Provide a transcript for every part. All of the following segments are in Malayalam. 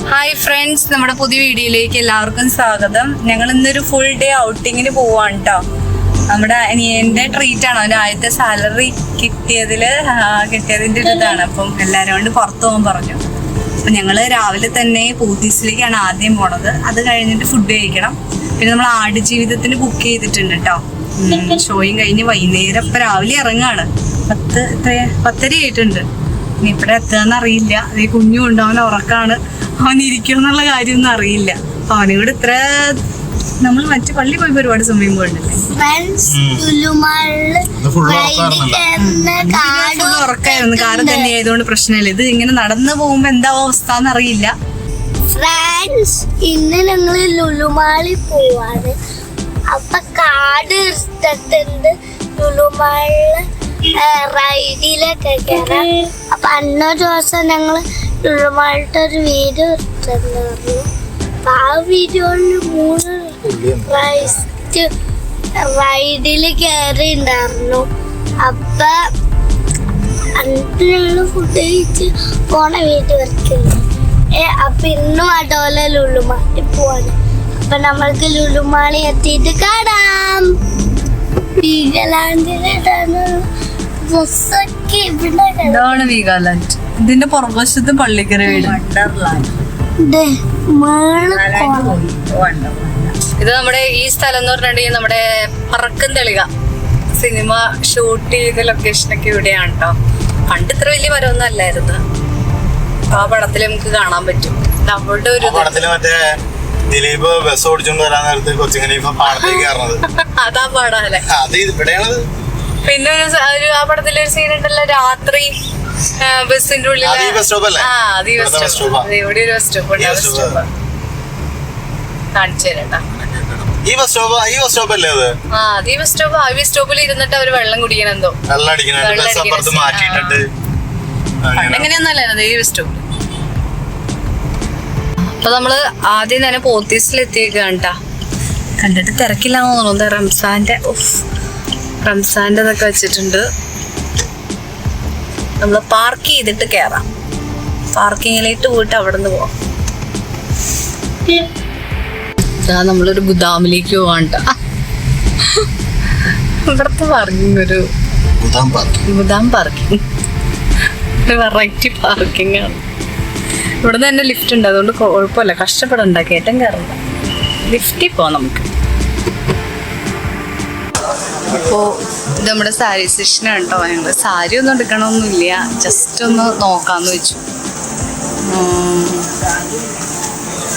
ഹായ് ഫ്രണ്ട്സ്, നമ്മുടെ പുതിയ വീഡിയോയിലേക്ക് എല്ലാവർക്കും സ്വാഗതം. ഞങ്ങൾ ഇന്നൊരു ഫുൾ ഡേ ഔട്ടിങ്ങിന് പോവാണ് കേട്ടോ. നമ്മുടെ അനിയന്റെ ട്രീറ്റ് ആണ്. അവന്റെ ആദ്യത്തെ സാലറി കിട്ടിയതിന്റെ ഒരു ഇതാണ്. അപ്പം എല്ലാവരും കൊണ്ട് പുറത്തു പോകാൻ പറഞ്ഞു. അപ്പം ഞങ്ങൾ രാവിലെ തന്നെ പോത്തീസിലേക്കാണ് ആദ്യം പോണത്. അത് കഴിഞ്ഞിട്ട് ഫുഡ് കഴിക്കണം. പിന്നെ നമ്മൾ ആടുജീവിതത്തിന് ബുക്ക് ചെയ്തിട്ടുണ്ട് കേട്ടോ. ഷോയും കഴിഞ്ഞ് വൈകുന്നേരം ഇപ്പം രാവിലെ ഇറങ്ങാണ്. 10:30 ആയിട്ടുണ്ട്. ഇനി ഇവിടെ എത്തുകയെന്ന് അറിയില്ല. അതേ കുഞ്ഞും ഉണ്ട്, അവൻ ഉറക്കാണ്. അവൻ ഇരിക്കുമെന്നുള്ള കാര്യമൊന്നും അറിയില്ല. അവനോട് ഇത്ര നമ്മൾ മറ്റു പള്ളി പോയപ്പോ ഒരുപാട് സമയം പോയിട്ടില്ലേ. ഉറക്കായിരുന്നു. കാലം തന്നെ ആയതുകൊണ്ട് പ്രശ്നമില്ല. ഇത് ഇങ്ങനെ നടന്നു പോകുമ്പോ എന്താ അവസ്ഥ എന്നറിയില്ല. ഫ്രണ്ട്സ്, ഇന്ന് ഞങ്ങള് ലുലുമാളി പോവാണ്. അപ്പൊ കാട് ഇഷ്ടത്തുണ്ട് ലുലുമാളില് റൈഡിലൊക്കെ കയറാം. അപ്പൊ അന്നൊരു ദിവസം ഞങ്ങള് ലുലുമാളിട്ട് ഒരു വീഡിയോ ഇട്ടിട്ടുണ്ടായിരുന്നു. അപ്പൊ ആ വീഡിയോയില് 3 റൈഡില് കയറി ഉണ്ടായിരുന്നു. അപ്പൊ അന്നിട്ട് ഞങ്ങള് ഫുഡ് കഴിച്ച് പോണ വീഡിയോ വരയ്ക്കുന്നു. അപ്പൊ ഇന്നും അതുപോലെ ലുലുമാളി പോവാണ്. അപ്പൊ നമ്മൾക്ക് ലുലുമാളി എത്തിയിട്ട് കാണാം. ഇതാണ് വീഗാലാൻഡ്. ഇതിന്റെ പുറകുവശത്ത് പള്ളിക്കര വീട്. ഇത് നമ്മുടെ ഈ സ്ഥലം എന്ന് പറഞ്ഞിട്ടുണ്ടെങ്കിൽ നമ്മുടെ പറക്കും തെളിക സിനിമ ഷൂട്ട് ചെയ്ത ലൊക്കേഷനൊക്കെ ഇവിടെയാണ് കേട്ടോ. പണ്ട് ഇത്ര വലിയ മരമൊന്നും അല്ലായിരുന്നു. ആ പടത്തിൽ നമുക്ക് കാണാൻ പറ്റും. നമ്മളുടെ ഒരു ദിലീപ് ബസ് ഓടിച്ചോണ്ട് വരാൻ നേരത്ത് കൊച്ചിങ്ങനെ പാടത്തേക്ക് കയറണത് അതാ പാടാല്ലേ. അത് ഇവിടെയാണത്. പിന്നെ ഒരു ആ പടത്തിലെ ഒരു സീൻ ഉണ്ടല്ലോ, രാത്രി ബസിന്റെ ഉള്ളിൽ. ഇവിടെ ഒരു ബസ് സ്റ്റോപ്പ് കാണിച്ചു തരട്ടാ. ഈ ബസ് സ്റ്റോപ്പ് അല്ലേ അത്? ഈ ബസ് സ്റ്റോപ്പ്. ആ ബസ് സ്റ്റോപ്പിൽ ഇരുന്നിട്ട് അവര് വെള്ളം കുടിക്കണം, എന്തോ വെള്ളം അടിക്കണ മാറ്റിയിട്ടിട്ട് എങ്ങനെയൊന്നും അല്ലായിരുന്നു ഈ ബസ് സ്റ്റോപ്പ്. അപ്പൊ നമ്മള് ആദ്യം തന്നെ പോത്തീസിലെത്തിയേക്കാണ് കേട്ടാ. കണ്ടിട്ട് തിരക്കില്ലാന്ന് തോന്നുന്നു. റംസാന്റെ ഇതൊക്കെ വെച്ചിട്ടുണ്ട്. നമ്മള് പാർക്ക് ചെയ്തിട്ട് കേറാം. പാർക്കിങ്ങിലേക്ക് പോയിട്ട് അവിടെ നിന്ന് പോവാം. നമ്മളൊരു ഗുദാമിലേക്ക് പോവാണ് കേട്ടാ. ഇവിടുത്തെ പാർക്കിംഗ് ഒരു ഗുദാം പാർക്കിംഗ്, ഒരു വെറൈറ്റി പാർക്കിംഗ് ആണ്. ഇവിടെ തന്നെ ലിഫ്റ്റ് ഉണ്ട്, അതുകൊണ്ട് കുഴപ്പമില്ല. കഷ്ടപ്പെടണ്ട, കയറ്റം കയറണ്ട. ലിഫ്റ്റിൽ പോവാം നമുക്ക്. അപ്പോൾ ഇത് നമ്മുടെ സാരി സെക്ഷനാണ് കേട്ടോ. ഞങ്ങൾ സാരി ഒന്നും എടുക്കണമൊന്നുമില്ല, ജസ്റ്റ് ഒന്ന് നോക്കാമെന്ന് വെച്ചു.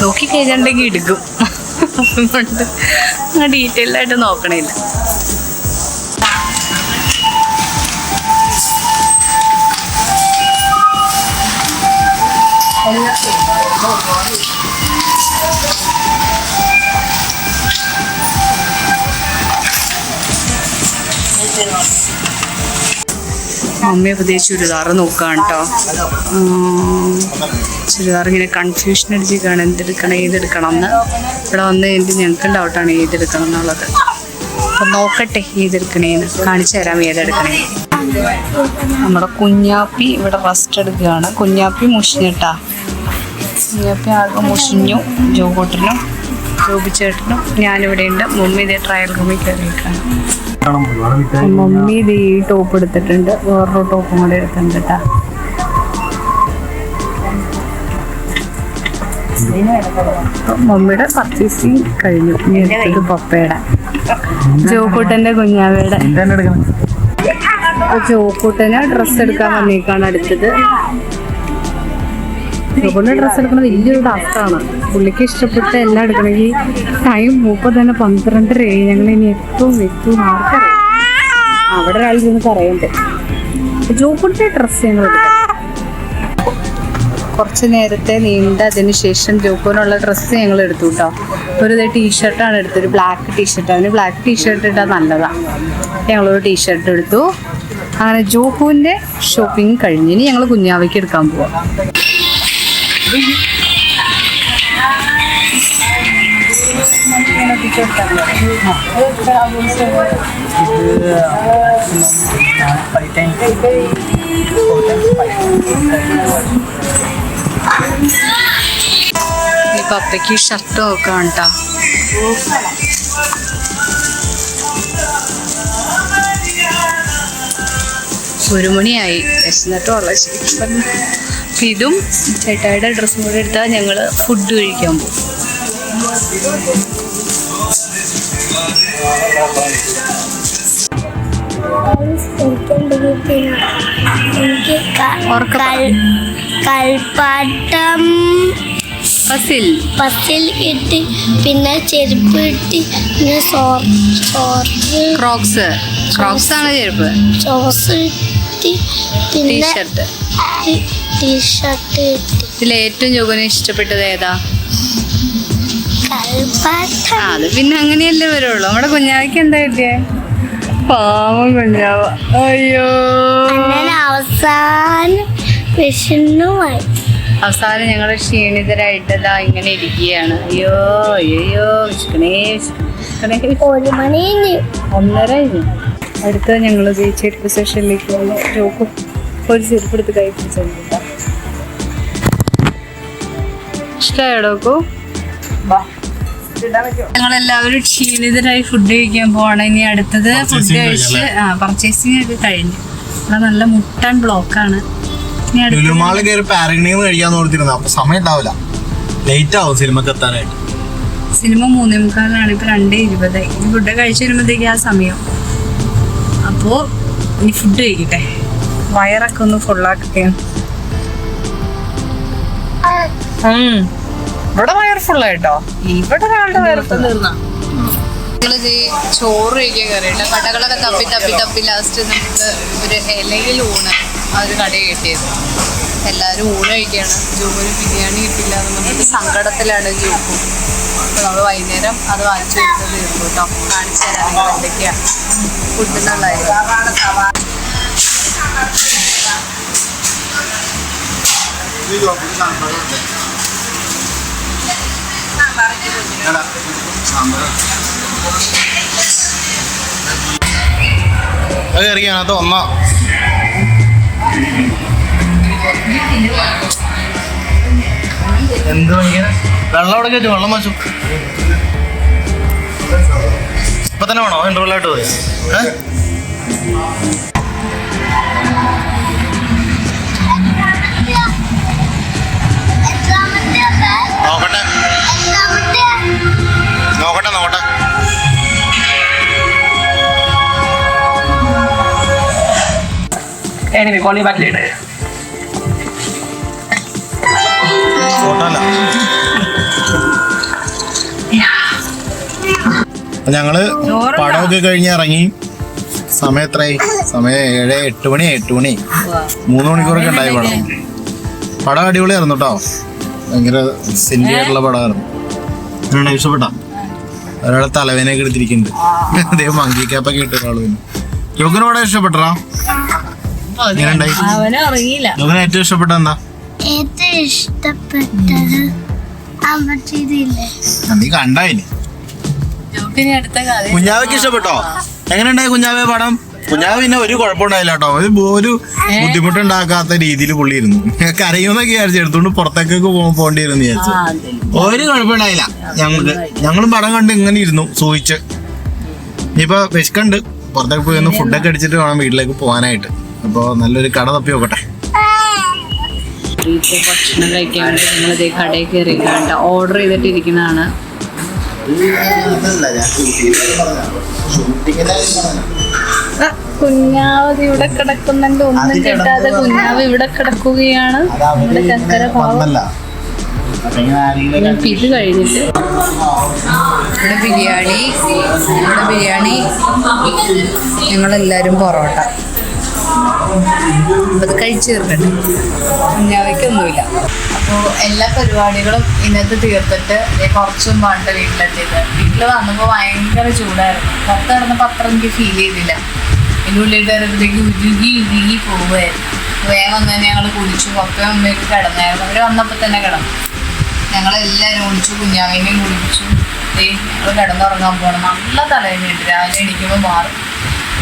നോക്കിക്കഴിഞ്ഞിട്ടുണ്ടെങ്കിൽ എടുക്കും. അതുകൊണ്ട് ഡീറ്റെയിൽഡ് ആയിട്ട് നോക്കണില്ല. മമ്മി പുതിയ ചുരിദാർ നോക്കുകയാണ് കേട്ടോ. ചുരിദാർ ഇങ്ങനെ കൺഫ്യൂഷൻ അടിച്ചിരിക്കുകയാണ്, എന്തെടുക്കണം ഏതെടുക്കണം എന്ന്. ഇവിടെ വന്ന് ഞങ്ങൾക്ക് ഡൗട്ടാണ് ഏതെടുക്കണം എന്നുള്ളത്. അപ്പം നോക്കട്ടെ ഏതെടുക്കണേന്ന്. കാണിച്ചു തരാം ഏതെടുക്കണേ. നമ്മുടെ കുഞ്ഞാപ്പി ഇവിടെ റെസ്റ്റ് എടുക്കുകയാണ്. കുഞ്ഞാപ്പി മുഷിഞ്ഞിട്ടാ. കുഞ്ഞാപ്പി ആകെ മുഷിഞ്ഞു. ജോബോട്ടിനും ജോബിച്ചേട്ടനും ഞാനിവിടെ ഉണ്ട്. മമ്മി ഇതേ ട്രയൽ റൂമിൽ കയറിയിരിക്കുകയാണ്. മമ്മി ഇത് ഈ ടോപ്പ് എടുത്തിട്ടുണ്ട്, വേറൊരു ടോപ്പും കൂടെ എടുത്തിട്ടുണ്ട് കേട്ടാ. മമ്മിയുടെ പർച്ചേസിങ് കഴിഞ്ഞു. ഇനി എടുത്തത് പപ്പയുടെ, ജോക്കൂട്ടന്റെ കുഞ്ഞാവയുടെ. ജോക്കൂട്ടന് ഡ്രസ്സ് എടുക്കാൻ വന്നേക്കാണ് അടുത്തത്. ജോക്കൂട്ടിന്റെ ഡ്രസ്സ് എടുക്കുന്നത് വലിയൊരു ടാസ്ക്കാണ്. പുള്ളിക്ക് ഇഷ്ടപ്പെട്ട എല്ലാം എടുക്കണമെങ്കിൽ ടൈം മൂപ്പം തന്നെ 12:30 ആയി. ഞങ്ങൾ ഇനി എത്തും ആർക്കറിയാം. അവിടെ ഒരാൾ ചെന്ന് പറയുന്നുണ്ട്. ജോക്കൂട്ടിന്റെ ഡ്രസ്സ് ഞങ്ങൾ എടുക്കാം. കുറച്ച് നേരത്തെ നീണ്ട അതിന് ശേഷം ജോക്കൂനുള്ള ഡ്രസ്സ് ഞങ്ങൾ എടുത്തു കേട്ടോ. ഒരു ടീഷർട്ടാണ് എടുത്തത്, ഒരു ബ്ലാക്ക് ടീഷർട്ട്. അവന് ബ്ലാക്ക് ടീഷർട്ട് ഇട്ടാൽ നല്ലതാണ്. ഞങ്ങളൊരു ടീഷർട്ട് എടുത്തു. അങ്ങനെ ജോക്കൂവിൻ്റെ ഷോപ്പിംഗ് കഴിഞ്ഞ് ഇനി ഞങ്ങൾ കുഞ്ഞാവയ്ക്ക് എടുക്കാൻ പോവാം. ഇനി പപ്പയ്ക്ക് ഷർട്ട് നോക്കാം കേട്ടോ. ഒരു മണിയായി, വിശന്നിട്ടുള്ള ശരിക്കും പറഞ്ഞു. അപ്പം ഇതും ചേട്ടായിയുടെ ഡ്രസ്സും കൂടെ എടുത്താൽ ഞങ്ങൾ ഫുഡ് കഴിക്കാൻ പോകും. എനിക്ക് കളിപ്പാട്ടം പസിൽ കിട്ടി, പിന്നെ ചെരുപ്പ് കിട്ടി, പിന്നെ ക്രോക്സ് ആണ് ചെരുപ്പ്, ഷോസ് കിട്ടി, പിന്നെ ടീഷർട്ട് കിട്ടി. ഇതിൽ ഏറ്റവും ജോഗിന് ഇഷ്ടപ്പെട്ടത് ഏതാ? കളിപ്പാട്ടം. അത് പിന്നെ അങ്ങനെയല്ലേ വരുള്ളൂ. നമ്മുടെ കുഞ്ഞാവയ്ക്ക് എന്താ കിട്ടിയേ? പാവം കുഞ്ഞാവ. അയ്യോ, അങ്ങനെ അവസാനം വിഷണ്ണുമായി. അവസാനം ഞങ്ങൾ ക്ഷീണിതരായിട്ട് ഇങ്ങനെ ഇരിക്കുകയാണ്. അയ്യോ അയ്യോ വിശക്കണേ. 1 മണി 1:30 കഴിഞ്ഞു. അടുത്ത ഞങ്ങൾ ചെരുപ്പ് സെഷനിലേക്ക് പോകുന്നു. ചോക്കും ഒരു ചെരുപ്പ് എടുത്ത് കൈ പിടിച്ചിട്ടുണ്ട്. ഇഷ്ടമായോടോക്കൂ? ഞങ്ങളെല്ലാവരും ക്ഷീണിതരായി ഫുഡ് കഴിക്കാൻ പോവാണ്. ഇനി അടുത്തത് ഫുഡ് കഴിച്ച് പർച്ചേസിങ് ഒക്കെ കഴിഞ്ഞു. ഇവിടെ നല്ല മുട്ടൻ ബ്ലോക്കാണ്. സിനിമ 3:45 ഇപ്പൊ 2:20. ഇനി ഫുഡ് കഴിച്ചു വരുമ്പോഴത്തേക്ക് ആ സമയം. അപ്പോ ഇനി ഫുഡ് കഴിക്കട്ടെ, വയറൊക്കെ ഒന്ന് ഫുള്ളാക്കട്ടെ. ഇവിടെ വയർ ഫുള്ളായിട്ടോ. ഇവിടെ ഒരാളുടെ വയർ ഫുള്ള്. ഞങ്ങളിത് ചോറ് കഴിക്കാൻ കയറിയിട്ട് കടകളൊക്കെ തപ്പി ലാസ്റ്റ് നമുക്ക് ഒരു ഇലയിൽ ഊണ് ഒരു കടയിൽ കിട്ടിയത്. എല്ലാവരും ഊണ് കഴിക്കുകയാണ്. ജോബിന് ബിരിയാണി കിട്ടില്ല എന്ന് പറഞ്ഞിട്ട് സങ്കടത്തിലാണ് ജോബും. അപ്പോൾ നമ്മൾ വൈകുന്നേരം അത് വാങ്ങിച്ചു വരുന്നത് തീർന്നു കേട്ടോ. കാണിച്ചു തരാം നിങ്ങൾ എന്തൊക്കെയാണ് ഫുഡ് എന്നുള്ളത്. അത് അറിയാനകത്ത് ഒന്നാ എന്ത് ഭയങ്കര വെള്ളം അവിടെ കയറ്റി വെള്ളം വെച്ചു. ഇപ്പൊ തന്നെ വേണോ ഇന്റർവെല്ലായിട്ട് പോയി? നോക്കട്ടെ. Anyway, call me back later. ഞങ്ങള് പടമൊക്കെ കഴിഞ്ഞ് ഇറങ്ങി. സമയം എത്രയായി? സമയം 7-8 മണി. 3 മണിക്കൂറൊക്കെ ഉണ്ടായി പടം. പടം അടിപൊളിയായിരുന്നു കേട്ടോ. ഭയങ്കര സിൻഡി ആയിട്ടുള്ള പടമായിരുന്നു. ഇഷ്ടപ്പെട്ടാ? ഒരാളെ തലവേനയൊക്കെ എടുത്തിരിക്കുന്നുണ്ട്. അതേ മങ്കി ക്യാപ്പൊക്കെ ഇട്ട ഒരാള്. യോഗന് പടം ഇഷ്ടപ്പെട്ടാ? എങ്ങനെ ഉണ്ടായി? യോഗന് ഏറ്റവും ഇഷ്ടപ്പെട്ട എന്താ? ഏറ്റവും ഇഷ്ടപ്പെട്ടത് നീ കണ്ടായിന്. കുഞ്ഞാവയ്ക്ക് ഇഷ്ടപ്പെട്ടോ? എങ്ങനെ ഉണ്ടായി കുഞ്ഞാവേ പടം? കുഞ്ഞാവ് പിന്നെ ഒരു കുഴപ്പമുണ്ടായില്ല കേട്ടോ. ഒരു ബുദ്ധിമുട്ടുണ്ടാക്കാത്ത രീതിയിൽ പുള്ളിയിരുന്നു. കരയുന്നൊക്കെ വിചാരിച്ചു, എടുത്തോണ്ട് പുറത്തേക്കൊക്കെ പോകേണ്ടി വരുന്നു വിചാരിച്ചു. ഒരു കുഴപ്പമുണ്ടായില്ല. ഞങ്ങളും പടം കണ്ട് ഇങ്ങനെ ഇരുന്നു സൂഹിച്ച്. ഇനിയിപ്പോ വിശക്കുണ്ട്, പുറത്തേക്ക് പോയി ഒന്ന് ഫുഡൊക്കെ അടിച്ചിട്ട് വേണം വീട്ടിലേക്ക് പോകാനായിട്ട്. അപ്പോൾ നല്ലൊരു കട തപ്പി നോക്കട്ടെ. ഇപ്പോൾ ഭക്ഷണം കഴിക്കാൻ വേണ്ടി ഞങ്ങളിതേ കടയിൽ കയറിയിട്ടുണ്ട്. ഓർഡർ ചെയ്തിട്ടിരിക്കുന്നതാണ്. കുഞ്ഞാവ് ഇവിടെ കിടക്കുന്നുണ്ട്. ഒന്നും കിട്ടാതെ കുഞ്ഞാവ് ഇവിടെ കിടക്കുകയാണ്. നമ്മുടെ ചക്കര പാവം. ഇത് കഴിഞ്ഞിട്ട് ഇവിടെ ബിരിയാണി ഞങ്ങളെല്ലാവരും പൊറോട്ട. അപ്പം അത് കഴിച്ചു തീർക്കട്ടെ. കുഞ്ഞാവയ്ക്കൊന്നുമില്ല. അപ്പോൾ എല്ലാ പരിപാടികളും ഇന്നത്തെ തീർത്തിട്ട് കുറച്ചും വേണ്ട വീട്ടിലെത്തിയത്. വീട്ടിൽ വന്നപ്പോൾ ഭയങ്കര ചൂടായിരുന്നു. പുറത്ത് കിടന്നപ്പോൾ അത്ര എനിക്ക് ഫീൽ ചെയ്തില്ല. എൻ്റെ ഉള്ളിൽ കയറുമ്പോഴത്തേക്ക് ഉരുകി പോവുമായിരുന്നു. വേഗം വന്ന് തന്നെ ഞങ്ങൾ കുടിച്ചു. പപ്പയും അമ്മയൊക്കെ കിടന്നായിരുന്നു. അവർ വന്നപ്പോൾ തന്നെ കിടന്നു. ഞങ്ങളെല്ലാവരും കുടിച്ചു. കുഞ്ഞാവിനെയും കുടിച്ചു. ഞങ്ങൾ കിടന്നുറങ്ങാൻ പോകണം. നല്ല തലവേദനയുണ്ട്. രാവിലെ എണീക്കുമ്പോൾ മാറും.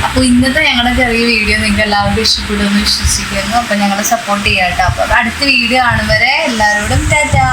അപ്പോൾ ഇന്നത്തെ ഞങ്ങളുടെ ചെറിയ വീഡിയോ നിങ്ങൾക്ക് എല്ലാവർക്കും ഇഷ്ടപ്പെടുമെന്ന് വിശ്വസിക്കുന്നു. അപ്പോൾ ഞങ്ങളെ സപ്പോർട്ട് ചെയ്യാം കേട്ടോ. അപ്പോൾ അടുത്ത വീഡിയോ കാണും വരെ എല്ലാവരോടും ടാറ്റാ.